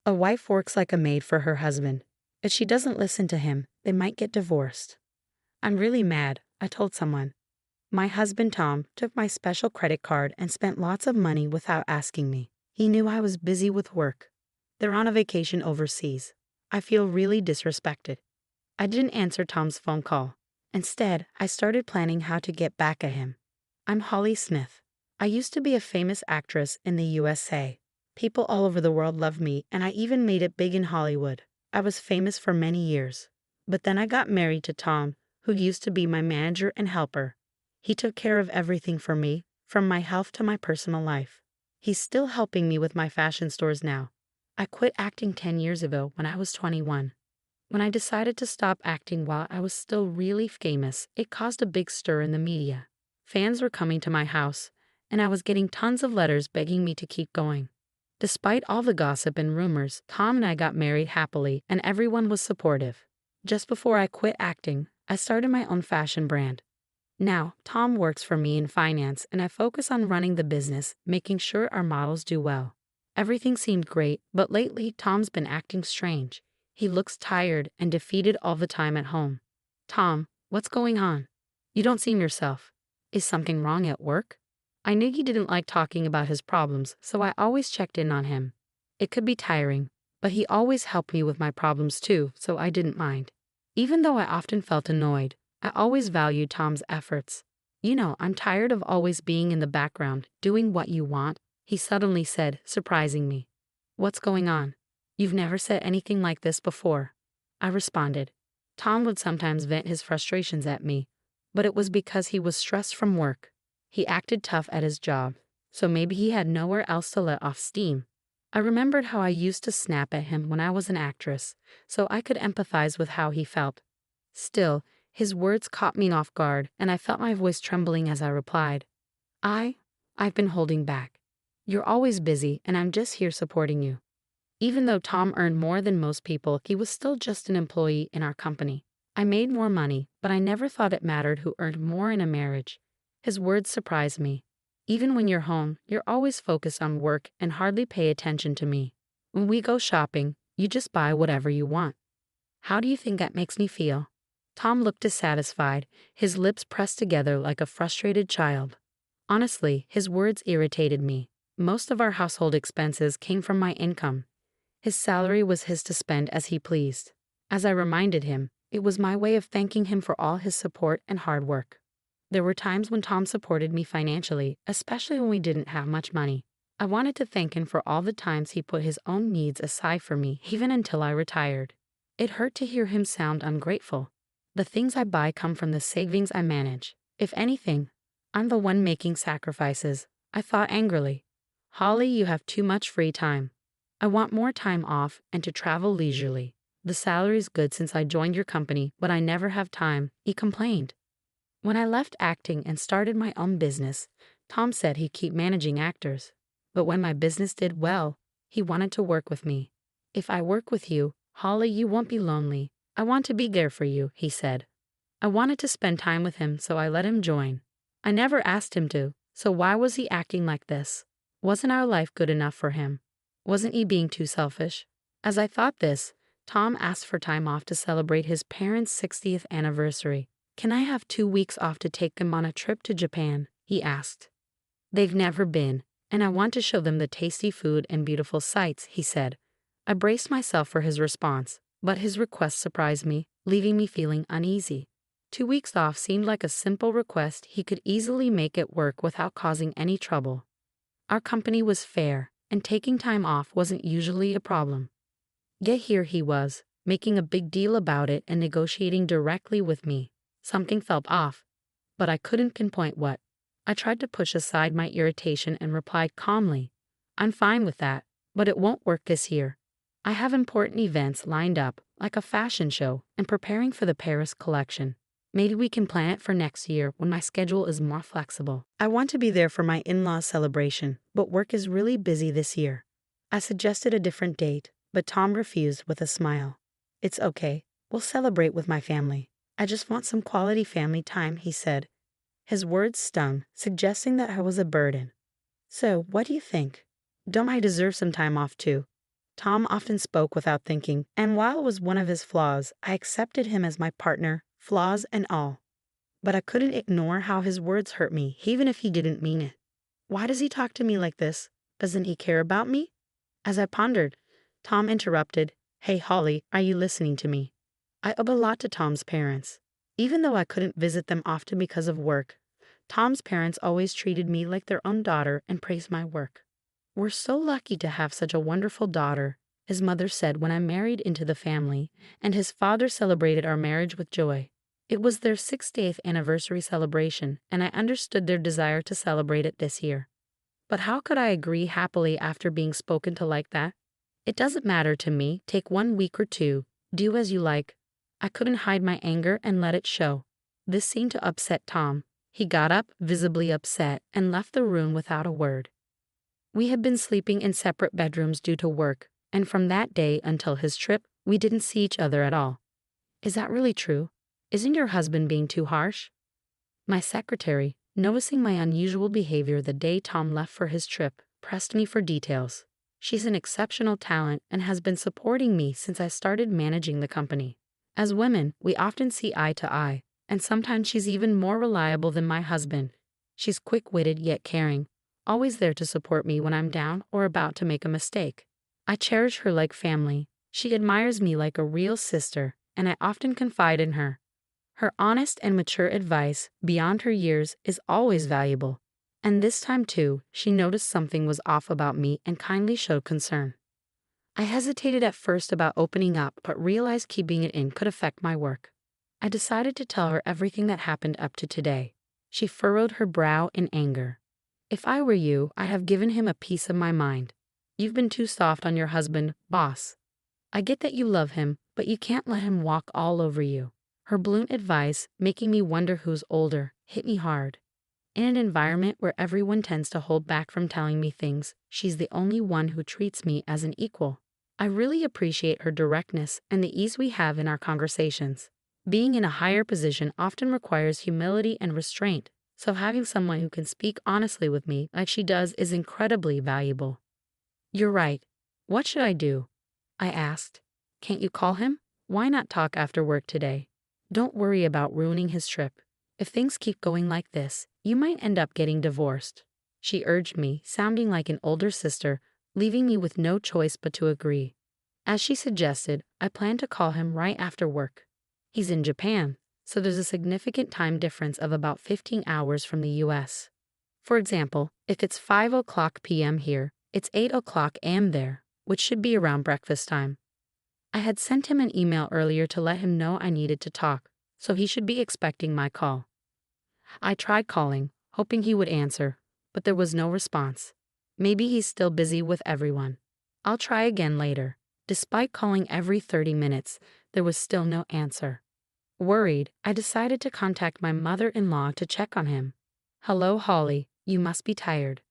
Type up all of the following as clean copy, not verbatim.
A wife works like a maid for her husband. If she doesn't listen to him, they might get divorced. I'm really mad, I told someone. My husband Tom took my special credit card and spent lots of money without asking me. He knew I was busy with work. They're on a vacation overseas. I feel really disrespected. I didn't answer Tom's phone call. Instead, I started planning how to get back at him. I'm Holly Smith. I used to be a famous actress in the USA. People all over the world loved me, and I even made it big in Hollywood. I was famous for many years. But then I got married to Tom, who used to be my manager and helper. He took care of everything for me, from my health to my personal life. He's still helping me with my fashion stores now. I quit acting 10 years ago when I was 21. When I decided to stop acting while I was still really famous, it caused a big stir in the media. Fans were coming to my house, and I was getting tons of letters begging me to keep going. Despite all the gossip and rumors, Tom and I got married happily, and everyone was supportive. Just before I quit acting, I started my own fashion brand. Now, Tom works for me in finance, and I focus on running the business, making sure our models do well. Everything seemed great, but lately Tom's been acting strange. He looks tired and defeated all the time at home. Tom, what's going on? You don't seem yourself. Is something wrong at work? I knew he didn't like talking about his problems, so I always checked in on him. It could be tiring, but he always helped me with my problems too, so I didn't mind. Even though I often felt annoyed, I always valued Tom's efforts. I'm tired of always being in the background, doing what you want, he suddenly said, surprising me. What's going on? You've never said anything like this before. I responded. Tom would sometimes vent his frustrations at me, but it was because he was stressed from work. He acted tough at his job, so maybe he had nowhere else to let off steam. I remembered how I used to snap at him when I was an actress, so I could empathize with how he felt. Still, his words caught me off guard, and I felt my voice trembling as I replied. I've been holding back. You're always busy, and I'm just here supporting you. Even though Tom earned more than most people, he was still just an employee in our company. I made more money, but I never thought it mattered who earned more in a marriage. His words surprised me. Even when you're home, you're always focused on work and hardly pay attention to me. When we go shopping, you just buy whatever you want. How do you think that makes me feel? Tom looked dissatisfied, his lips pressed together like a frustrated child. Honestly, his words irritated me. Most of our household expenses came from my income. His salary was his to spend as he pleased. As I reminded him, it was my way of thanking him for all his support and hard work. There were times when Tom supported me financially, especially when we didn't have much money. I wanted to thank him for all the times he put his own needs aside for me, even until I retired. It hurt to hear him sound ungrateful. The things I buy come from the savings I manage. If anything, I'm the one making sacrifices, I thought angrily. Holly, you have too much free time. I want more time off and to travel leisurely. The salary's good since I joined your company, but I never have time, he complained. When I left acting and started my own business, Tom said he'd keep managing actors. But when my business did well, he wanted to work with me. If I work with you, Holly, you won't be lonely. I want to be there for you, he said. I wanted to spend time with him, so I let him join. I never asked him to, so why was he acting like this? Wasn't our life good enough for him? Wasn't he being too selfish? As I thought this, Tom asked for time off to celebrate his parents' 60th anniversary. Can I have 2 weeks off to take them on a trip to Japan? He asked. They've never been, and I want to show them the tasty food and beautiful sights, he said. I braced myself for his response, but his request surprised me, leaving me feeling uneasy. 2 weeks off seemed like a simple request he could easily make it work without causing any trouble. Our company was fair, and taking time off wasn't usually a problem. Yet here he was, making a big deal about it and negotiating directly with me. Something felt off, but I couldn't pinpoint what. I tried to push aside my irritation and replied calmly, I'm fine with that, but it won't work this year. I have important events lined up, like a fashion show, and preparing for the Paris collection. Maybe we can plan it for next year when my schedule is more flexible. I want to be there for my in-laws' celebration, but work is really busy this year. I suggested a different date, but Tom refused with a smile. It's okay, we'll celebrate with my family. I just want some quality family time, he said. His words stung, suggesting that I was a burden. So, what do you think? Don't I deserve some time off too? Tom often spoke without thinking, and while it was one of his flaws, I accepted him as my partner, flaws and all. But I couldn't ignore how his words hurt me, even if he didn't mean it. Why does he talk to me like this? Doesn't he care about me? As I pondered, Tom interrupted. Hey, Holly, are you listening to me? I owe a lot to Tom's parents. Even though I couldn't visit them often because of work, Tom's parents always treated me like their own daughter and praised my work. We're so lucky to have such a wonderful daughter, his mother said when I married into the family, and his father celebrated our marriage with joy. It was their 60th anniversary celebration, and I understood their desire to celebrate it this year. But how could I agree happily after being spoken to like that? It doesn't matter to me, take 1 week or 2, do as you like. I couldn't hide my anger and let it show. This seemed to upset Tom. He got up, visibly upset, and left the room without a word. We had been sleeping in separate bedrooms due to work, and from that day until his trip, we didn't see each other at all. Is that really true? Isn't your husband being too harsh? My secretary, noticing my unusual behavior the day Tom left for his trip, pressed me for details. She's an exceptional talent and has been supporting me since I started managing the company. As women, we often see eye to eye, and sometimes she's even more reliable than my husband. She's quick-witted yet caring, always there to support me when I'm down or about to make a mistake. I cherish her like family. She admires me like a real sister, and I often confide in her. Her honest and mature advice, beyond her years, is always valuable. And this time too, she noticed something was off about me and kindly showed concern. I hesitated at first about opening up, but realized keeping it in could affect my work. I decided to tell her everything that happened up to today. She furrowed her brow in anger. If I were you, I'd have given him a piece of my mind. You've been too soft on your husband, boss. I get that you love him, but you can't let him walk all over you. Her blunt advice, making me wonder who's older, hit me hard. In an environment where everyone tends to hold back from telling me things, she's the only one who treats me as an equal. I really appreciate her directness and the ease we have in our conversations. Being in a higher position often requires humility and restraint, so having someone who can speak honestly with me like she does is incredibly valuable. You're right. What should I do? I asked. Can't you call him? Why not talk after work today? Don't worry about ruining his trip. If things keep going like this, you might end up getting divorced. She urged me, sounding like an older sister, leaving me with no choice but to agree. As she suggested, I plan to call him right after work. He's in Japan, so there's a significant time difference of about 15 hours from the US. For example, if it's 5:00 p.m. here, it's 8:00 a.m. there, which should be around breakfast time. I had sent him an email earlier to let him know I needed to talk, so he should be expecting my call. I tried calling, hoping he would answer, but there was no response. Maybe he's still busy with everyone. I'll try again later. Despite calling every 30 minutes, there was still no answer. Worried, I decided to contact my mother-in-law to check on him. Hello, Holly, you must be tired.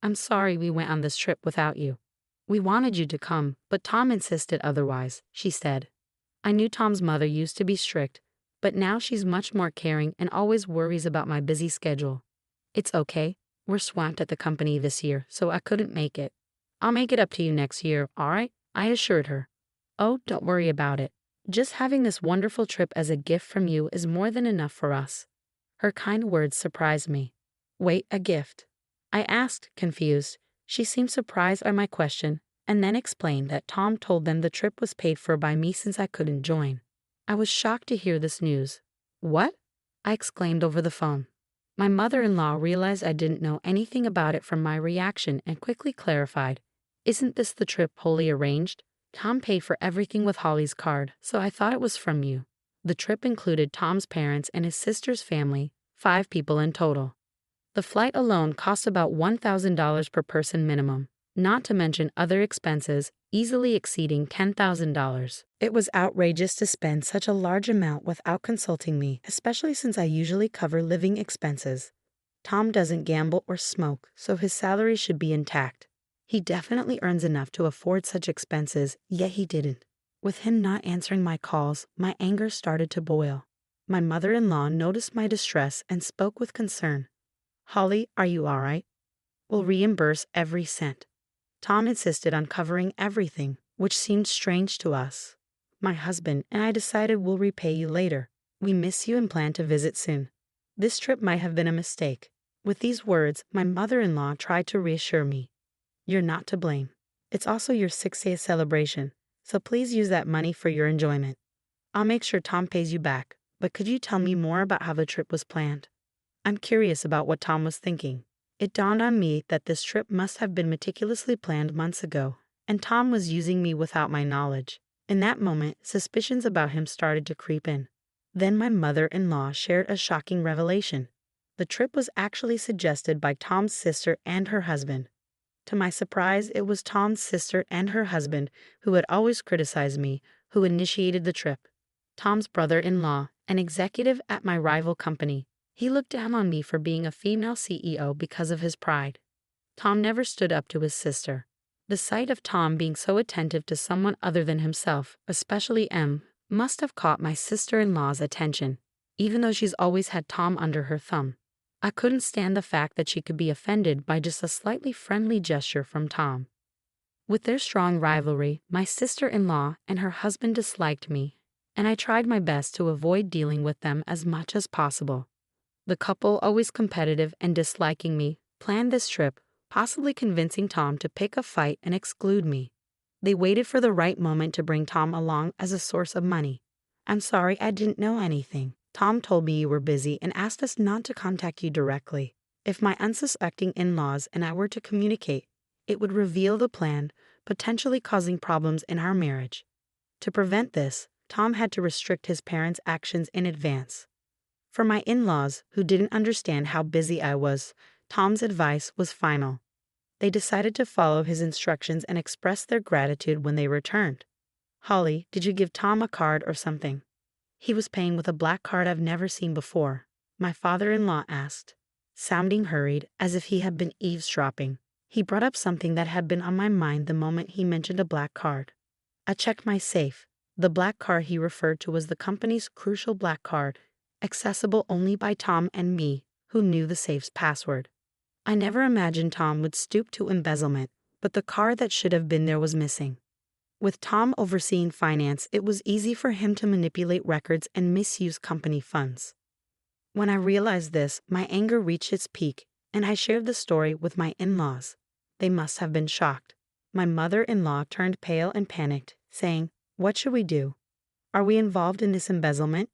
I'm sorry we went on this trip without you. We wanted you to come, but Tom insisted otherwise, she said. I knew Tom's mother used to be strict, but now she's much more caring and always worries about my busy schedule. It's okay. We're swamped at the company this year, so I couldn't make it. I'll make it up to you next year, all right? I assured her. Oh, don't worry about it. Just having this wonderful trip as a gift from you is more than enough for us. Her kind words surprised me. Wait, a gift? I asked, confused. She seemed surprised by my question, and then explained that Tom told them the trip was paid for by me since I couldn't join. I was shocked to hear this news. What? I exclaimed over the phone. My mother-in-law realized I didn't know anything about it from my reaction and quickly clarified. Isn't this the trip wholly arranged? Tom paid for everything with Holly's card, so I thought it was from you. The trip included Tom's parents and his sister's family, 5 people in total. The flight alone cost about $1,000 per person minimum, not to mention other expenses, easily exceeding $10,000. It was outrageous to spend such a large amount without consulting me, especially since I usually cover living expenses. Tom doesn't gamble or smoke, so his salary should be intact. He definitely earns enough to afford such expenses, yet he didn't. With him not answering my calls, my anger started to boil. My mother-in-law noticed my distress and spoke with concern. Holly, are you all right? We'll reimburse every cent. Tom insisted on covering everything, which seemed strange to us. My husband and I decided we'll repay you later. We miss you and plan to visit soon. This trip might have been a mistake. With these words, my mother-in-law tried to reassure me. You're not to blame. It's also your 6th-day celebration, so please use that money for your enjoyment. I'll make sure Tom pays you back, but could you tell me more about how the trip was planned? I'm curious about what Tom was thinking. It dawned on me that this trip must have been meticulously planned months ago, and Tom was using me without my knowledge. In that moment, suspicions about him started to creep in. Then my mother-in-law shared a shocking revelation. The trip was actually suggested by Tom's sister and her husband. To my surprise, it was Tom's sister and her husband, who had always criticized me, who initiated the trip. Tom's brother-in-law, an executive at my rival company. He looked down on me for being a female CEO because of his pride. Tom never stood up to his sister. The sight of Tom being so attentive to someone other than himself, especially M, must have caught my sister-in-law's attention, even though she's always had Tom under her thumb. I couldn't stand the fact that she could be offended by just a slightly friendly gesture from Tom. With their strong rivalry, my sister-in-law and her husband disliked me, and I tried my best to avoid dealing with them as much as possible. The couple, always competitive and disliking me, planned this trip, possibly convincing Tom to pick a fight and exclude me. They waited for the right moment to bring Tom along as a source of money. I'm sorry, I didn't know anything. Tom told me you were busy and asked us not to contact you directly. If my unsuspecting in-laws and I were to communicate, it would reveal the plan, potentially causing problems in our marriage. To prevent this, Tom had to restrict his parents' actions in advance. For my in-laws, who didn't understand how busy I was, Tom's advice was final. They decided to follow his instructions and express their gratitude when they returned. Holly, did you give Tom a card or something? He was paying with a black card I've never seen before, my father-in-law asked, sounding hurried as if he had been eavesdropping. He brought up something that had been on my mind the moment he mentioned a black card. I checked my safe. The black card he referred to was the company's crucial black card, accessible only by Tom and me, who knew the safe's password. I never imagined Tom would stoop to embezzlement, but the card that should have been there was missing. With Tom overseeing finance, it was easy for him to manipulate records and misuse company funds. When I realized this, my anger reached its peak, and I shared the story with my in-laws. They must have been shocked. My mother-in-law turned pale and panicked, saying, "What should we do? Are we involved in this embezzlement?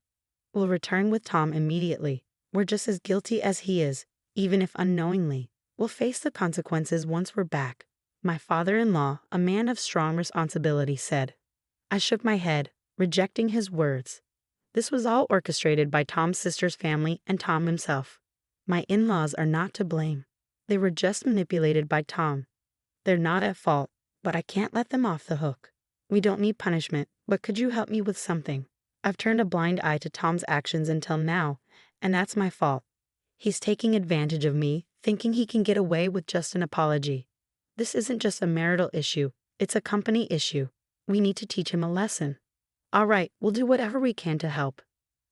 We'll return with Tom immediately. We're just as guilty as he is, even if unknowingly. We'll face the consequences once we're back." My father-in-law, a man of strong responsibility, said. I shook my head, rejecting his words. This was all orchestrated by Tom's sister's family and Tom himself. My in-laws are not to blame. They were just manipulated by Tom. They're not at fault, but I can't let them off the hook. We don't need punishment, but could you help me with something? I've turned a blind eye to Tom's actions until now, and that's my fault. He's taking advantage of me, thinking he can get away with just an apology. This isn't just a marital issue, it's a company issue. We need to teach him a lesson. All right, we'll do whatever we can to help.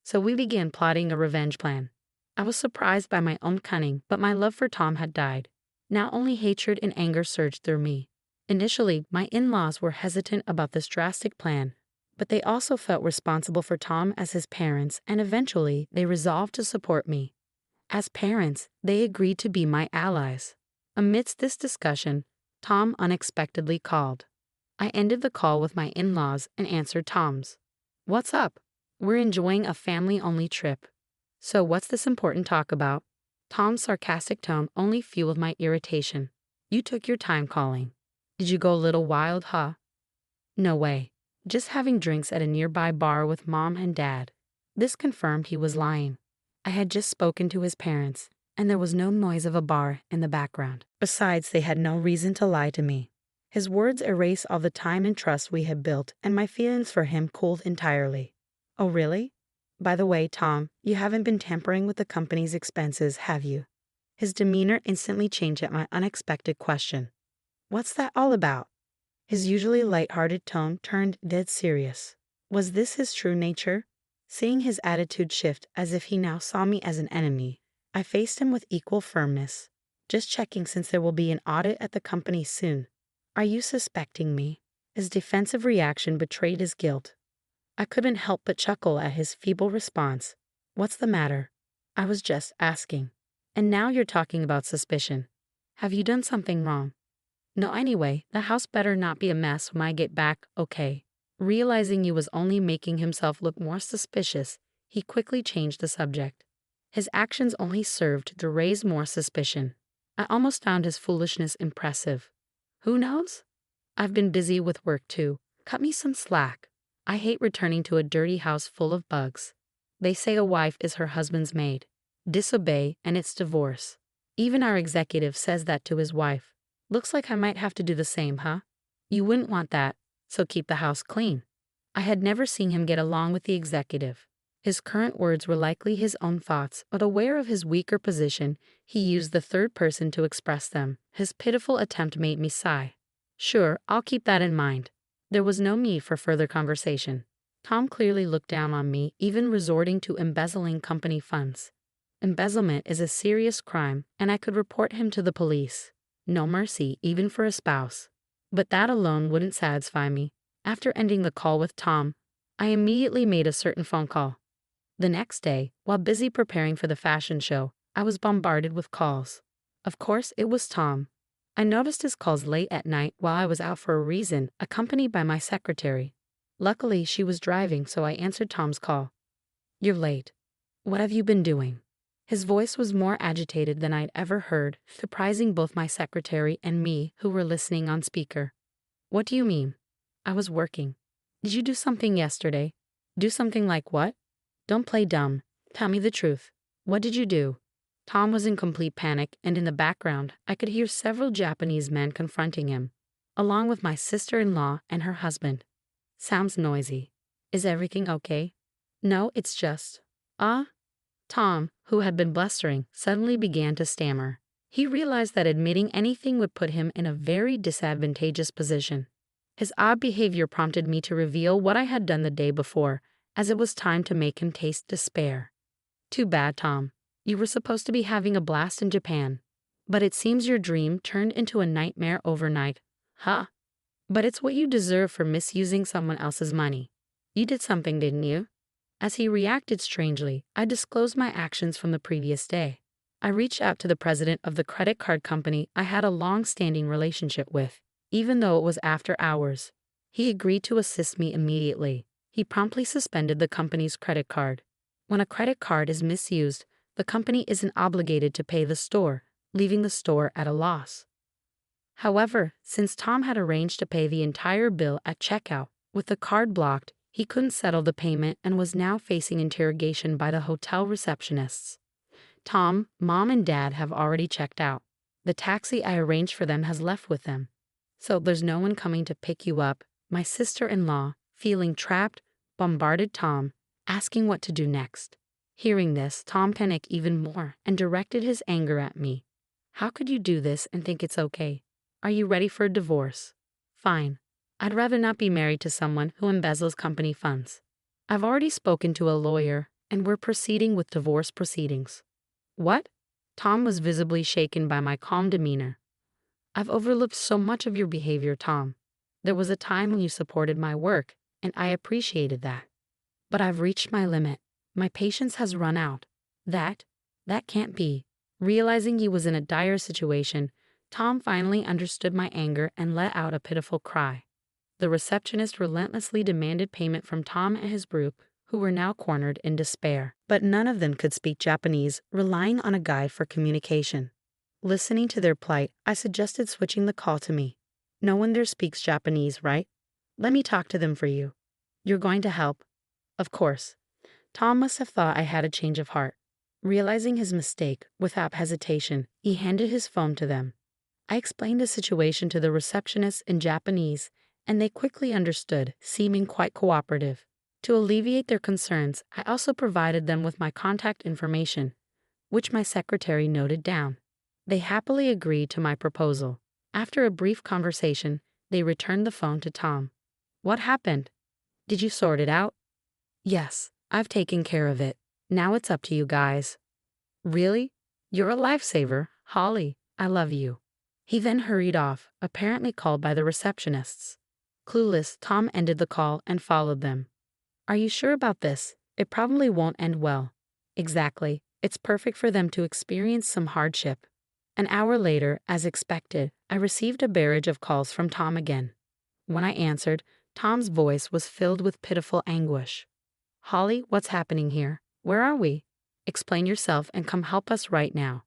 So we began plotting a revenge plan. I was surprised by my own cunning, but my love for Tom had died. Now only hatred and anger surged through me. Initially, my in-laws were hesitant about this drastic plan, but they also felt responsible for Tom as his parents, and eventually they resolved to support me. As parents, they agreed to be my allies. Amidst this discussion, Tom unexpectedly called. I ended the call with my in-laws and answered Tom's. What's up? We're enjoying a family-only trip. So what's this important talk about? Tom's sarcastic tone only fueled my irritation. You took your time calling. Did you go a little wild, huh? No way. Just having drinks at a nearby bar with Mom and Dad. This confirmed he was lying. I had just spoken to his parents, and there was no noise of a bar in the background. Besides, they had no reason to lie to me. His words erased all the time and trust we had built, and my feelings for him cooled entirely. Oh, really? By the way, Tom, you haven't been tampering with the company's expenses, have you? His demeanor instantly changed at my unexpected question. What's that all about? His usually light-hearted tone turned dead serious. Was this his true nature? Seeing his attitude shift as if he now saw me as an enemy, I faced him with equal firmness. Just checking since there will be an audit at the company soon. Are you suspecting me? His defensive reaction betrayed his guilt. I couldn't help but chuckle at his feeble response. What's the matter? I was just asking. And now you're talking about suspicion. Have you done something wrong? No, anyway, the house better not be a mess when I get back, okay? Realizing he was only making himself look more suspicious, he quickly changed the subject. His actions only served to raise more suspicion. I almost found his foolishness impressive. Who knows? I've been busy with work too. Cut me some slack. I hate returning to a dirty house full of bugs. They say a wife is her husband's maid. Disobey and it's divorce. Even our executive says that to his wife. Looks like I might have to do the same, huh? You wouldn't want that, so keep the house clean. I had never seen him get along with the executive. His current words were likely his own thoughts, but aware of his weaker position, he used the third person to express them. His pitiful attempt made me sigh. Sure, I'll keep that in mind. There was no need for further conversation. Tom clearly looked down on me, even resorting to embezzling company funds. Embezzlement is a serious crime, and I could report him to the police. No mercy, even for a spouse. But that alone wouldn't satisfy me. After ending the call with Tom, I immediately made a certain phone call. The next day, while busy preparing for the fashion show, I was bombarded with calls. Of course, it was Tom. I noticed his calls late at night while I was out for a reason, accompanied by my secretary. Luckily, she was driving, so I answered Tom's call. You're late. What have you been doing? His voice was more agitated than I'd ever heard, surprising both my secretary and me, who were listening on speaker. What do you mean? I was working. Did you do something yesterday? Do something like what? Don't play dumb. Tell me the truth. What did you do? Tom was in complete panic, and in the background, I could hear several Japanese men confronting him, along with my sister-in-law and her husband. Sounds noisy. Is everything okay? No, it's just... Tom, who had been blustering, suddenly began to stammer. He realized that admitting anything would put him in a very disadvantageous position. His odd behavior prompted me to reveal what I had done the day before, as it was time to make him taste despair. Too bad, Tom. You were supposed to be having a blast in Japan. But it seems your dream turned into a nightmare overnight. Huh? But it's what you deserve for misusing someone else's money. You did something, didn't you? As he reacted strangely, I disclosed my actions from the previous day. I reached out to the president of the credit card company I had a long-standing relationship with, even though it was after hours. He agreed to assist me immediately. He promptly suspended the company's credit card. When a credit card is misused, the company isn't obligated to pay the store, leaving the store at a loss. However, since Tom had arranged to pay the entire bill at checkout, with the card blocked, he couldn't settle the payment and was now facing interrogation by the hotel receptionists. Tom, Mom, and Dad have already checked out. The taxi I arranged for them has left with them. So there's no one coming to pick you up. My sister-in-law, feeling trapped, bombarded Tom, asking what to do next. Hearing this, Tom panicked even more and directed his anger at me. How could you do this and think it's okay? Are you ready for a divorce? Fine. I'd rather not be married to someone who embezzles company funds. I've already spoken to a lawyer, and we're proceeding with divorce proceedings. What? Tom was visibly shaken by my calm demeanor. I've overlooked so much of your behavior, Tom. There was a time when you supported my work, and I appreciated that. But I've reached my limit. My patience has run out. That can't be. Realizing he was in a dire situation, Tom finally understood my anger and let out a pitiful cry. The receptionist relentlessly demanded payment from Tom and his group, who were now cornered in despair. But none of them could speak Japanese, relying on a guide for communication. Listening to their plight, I suggested switching the call to me. No one there speaks Japanese, right? Let me talk to them for you. You're going to help? Of course. Tom must have thought I had a change of heart. Realizing his mistake, without hesitation, he handed his phone to them. I explained the situation to the receptionist in Japanese, and they quickly understood, seeming quite cooperative. To alleviate their concerns, I also provided them with my contact information, which my secretary noted down. They happily agreed to my proposal. After a brief conversation, they returned the phone to Tom. What happened? Did you sort it out? Yes, I've taken care of it. Now it's up to you guys. Really? You're a lifesaver, Holly. I love you. He then hurried off, apparently called by the receptionists. Clueless, Tom ended the call and followed them. Are you sure about this? It probably won't end well. Exactly. It's perfect for them to experience some hardship. An hour later, as expected, I received a barrage of calls from Tom again. When I answered, Tom's voice was filled with pitiful anguish. Holly, what's happening here? Where are we? Explain yourself and come help us right now.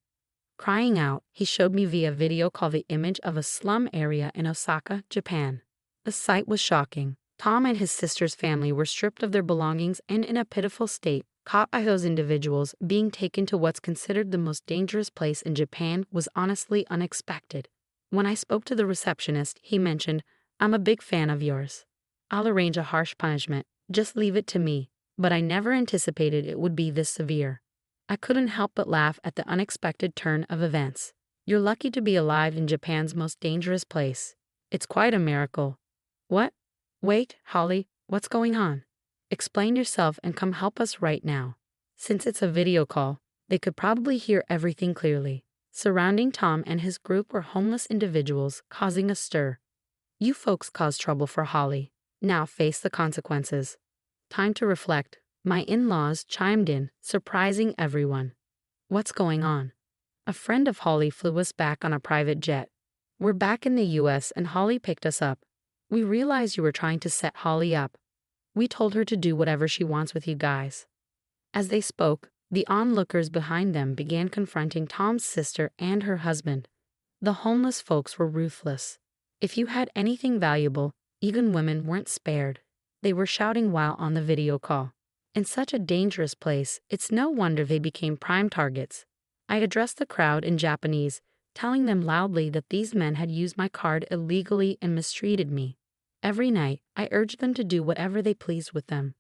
Crying out, he showed me via video call the image of a slum area in Osaka, Japan. The sight was shocking. Tom and his sister's family were stripped of their belongings and in a pitiful state. Caught by those individuals, being taken to what's considered the most dangerous place in Japan was honestly unexpected. When I spoke to the receptionist, he mentioned, I'm a big fan of yours. I'll arrange a harsh punishment, just leave it to me, but I never anticipated it would be this severe. I couldn't help but laugh at the unexpected turn of events. You're lucky to be alive in Japan's most dangerous place. It's quite a miracle. What? Wait, Holly, what's going on? Explain yourself and come help us right now. Since it's a video call, they could probably hear everything clearly. Surrounding Tom and his group were homeless individuals, causing a stir. You folks caused trouble for Holly. Now face the consequences. Time to reflect. My in-laws chimed in, surprising everyone. What's going on? A friend of Holly flew us back on a private jet. We're back in the US and Holly picked us up. We realized you were trying to set Holly up. We told her to do whatever she wants with you guys. As they spoke, the onlookers behind them began confronting Tom's sister and her husband. The homeless folks were ruthless. If you had anything valuable, even women weren't spared. They were shouting while on the video call. In such a dangerous place, it's no wonder they became prime targets. I addressed the crowd in Japanese, telling them loudly that these men had used my card illegally and mistreated me. Every night, I urged them to do whatever they pleased with them.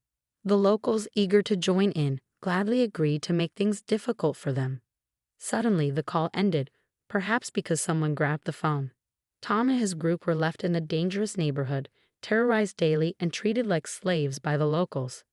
The locals, eager to join in, gladly agreed to make things difficult for them. Suddenly, the call ended, perhaps because someone grabbed the phone. Tom and his group were left in the dangerous neighborhood, terrorized daily and treated like slaves by the locals.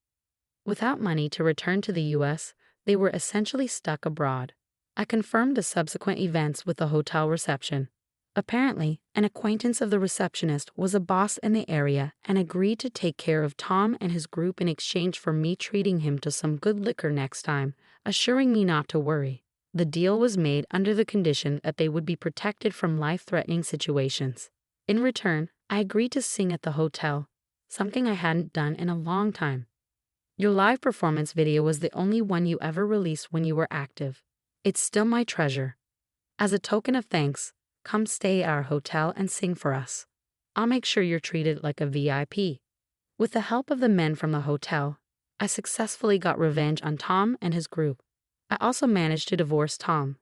Without money to return to the U.S., they were essentially stuck abroad. I confirmed the subsequent events with the hotel reception. Apparently, an acquaintance of the receptionist was a boss in the area and agreed to take care of Tom and his group in exchange for me treating him to some good liquor next time, assuring me not to worry. The deal was made under the condition that they would be protected from life-threatening situations. In return, I agreed to sing at the hotel, something I hadn't done in a long time. Your live performance video was the only one you ever released when you were active. It's still my treasure. As a token of thanks, come stay at our hotel and sing for us. I'll make sure you're treated like a VIP. With the help of the men from the hotel, I successfully got revenge on Tom and his group. I also managed to divorce Tom.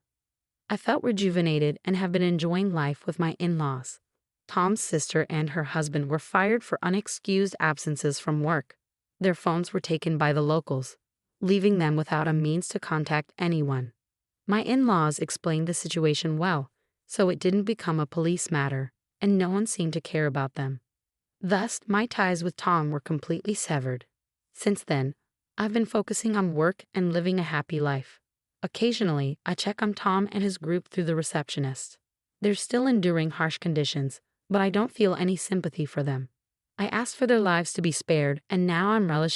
I felt rejuvenated and have been enjoying life with my in-laws. Tom's sister and her husband were fired for unexcused absences from work. Their phones were taken by the locals, leaving them without a means to contact anyone. My in-laws explained the situation well, so it didn't become a police matter, and no one seemed to care about them. Thus, my ties with Tom were completely severed. Since then, I've been focusing on work and living a happy life. Occasionally, I check on Tom and his group through the receptionist. They're still enduring harsh conditions, but I don't feel any sympathy for them. I asked for their lives to be spared, and now I'm relishing